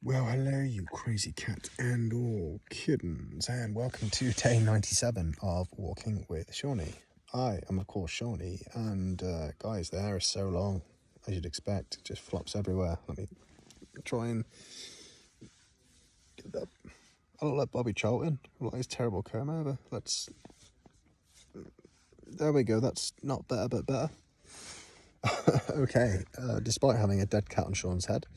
Well, hello, you crazy cat and all kittens, and welcome to day 97 of Walking with Shawnee. I am, of course, Shawnee, and guys, the hair is so long, as you'd expect, it just flops everywhere. Let me try and get that. I look like Bobby Charlton, I look like his terrible comb over. There we go, that's not better, but better. Okay, despite having a dead cat on Sean's head.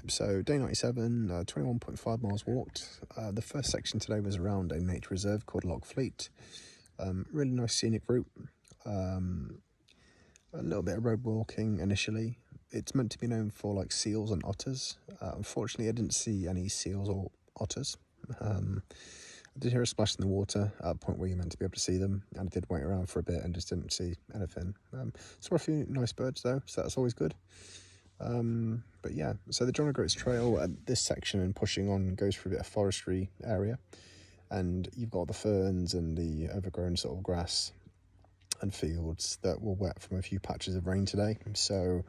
So day 97, 21.5 miles walked. The first section today was around a nature reserve called Loch Fleet. Really nice scenic route. A little bit of road walking initially. It's meant to be known for like seals and otters. Unfortunately, I didn't see any seals or otters. I did hear a splash in the water at a point where you're meant to be able to see them, and I did wait around for a bit and just didn't see anything. Saw a few nice birds though, so that's always good. But yeah, so the John O'Groats Trail at this section and pushing on goes through a bit of forestry area, and you've got the ferns and the overgrown sort of grass and fields that were wet from a few patches of rain today, so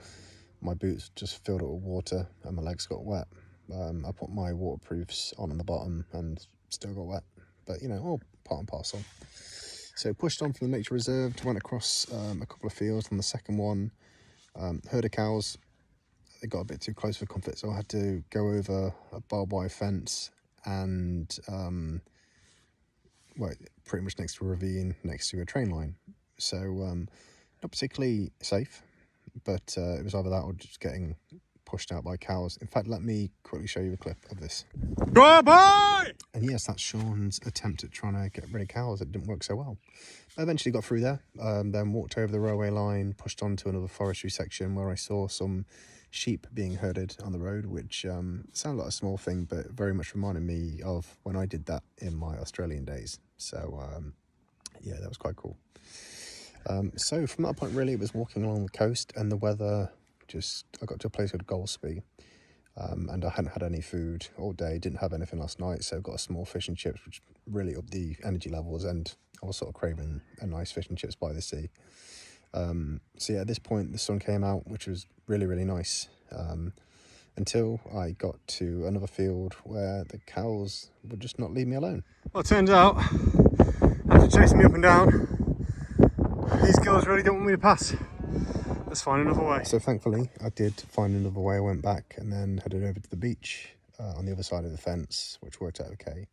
my boots just filled up with water and my legs got wet. I put my waterproofs on the bottom and still got wet, but you know, all part and parcel. So pushed on from the nature reserve, went across a couple of fields. On the second one, herd of cows. They got a bit too close for comfort, so I had to go over a barbed wire fence and pretty much next to a ravine, next to a train line. So not particularly safe, but it was either that or just getting pushed out by cows. In fact, let me quickly show you a clip of this. Go boy! And yes, that's Sean's attempt at trying to get rid of cows. It didn't work so well. I eventually got through there, then walked over the railway line, pushed on to another forestry section where I saw some sheep being herded on the road, which sounded like a small thing, but very much reminded me of when I did that in my Australian days. So yeah, that was quite cool. So from that point, really, it was walking along the coast, and the weather I got to a place called Golspie, and I hadn't had any food all day, didn't have anything last night, so got a small fish and chips, which really upped the energy levels, and I was sort of craving a nice fish and chips by the sea. So yeah, at this point the sun came out, which was really, really nice, until I got to another field where the cows would just not leave me alone. Well, it turns out, after chasing me up and down, these girls really don't want me to pass. Let's find another way. So thankfully I did find another way. I went back and then headed over to the beach on the other side of the fence, which worked out okay,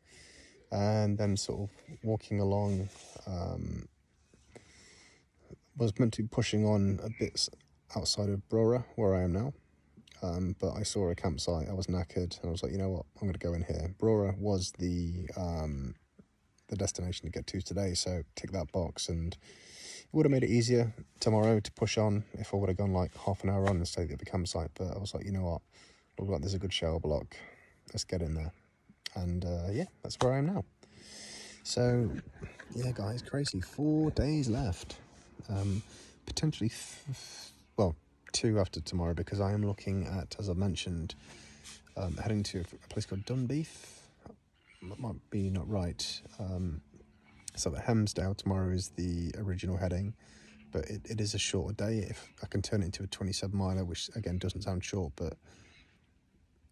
and then sort of walking along, was meant to be pushing on a bit outside of Brora, where I am now, but I saw a campsite, I was knackered, and I was like, you know what, I'm going to go in here. Brora was the destination to get to today, so tick that box, and it would have made it easier tomorrow to push on if I would have gone like half an hour on and stayed at the campsite, but I was like, you know what, looks like there's a good shower block, let's get in there. And yeah, that's where I am now. So yeah, guys, crazy, 4 days left. Potentially, 2 after tomorrow, because I am looking at, as I mentioned, heading to a place called Dunbeef. That might be not right. So at Hemsdale tomorrow is the original heading, but it is a shorter day. If I can turn it into a 27 miler, which again doesn't sound short, but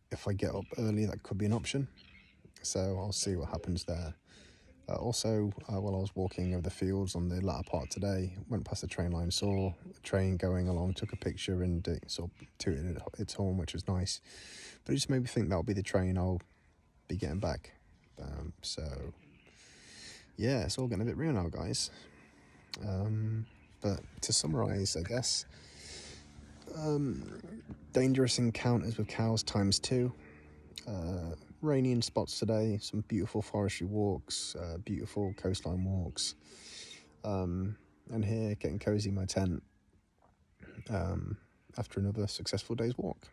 if I get up early, that could be an option. So I'll see what happens there. Also, while I was walking over the fields on the latter part today, went past the train line, saw a train going along, took a picture, and it sort of tooted its horn, which was nice. But it just made me think that'll be the train I'll be getting back. So yeah, it's all getting a bit real now, guys. But to summarise, I guess, dangerous encounters with cows ×2. Rainy in spots today, some beautiful forestry walks, beautiful coastline walks, and here getting cozy in my tent after another successful day's walk.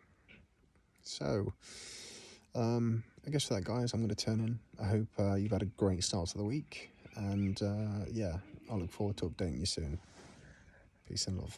So I guess for that, guys, I'm going to turn in. I hope you've had a great start to the week, and yeah, I look forward to updating you soon. Peace and love.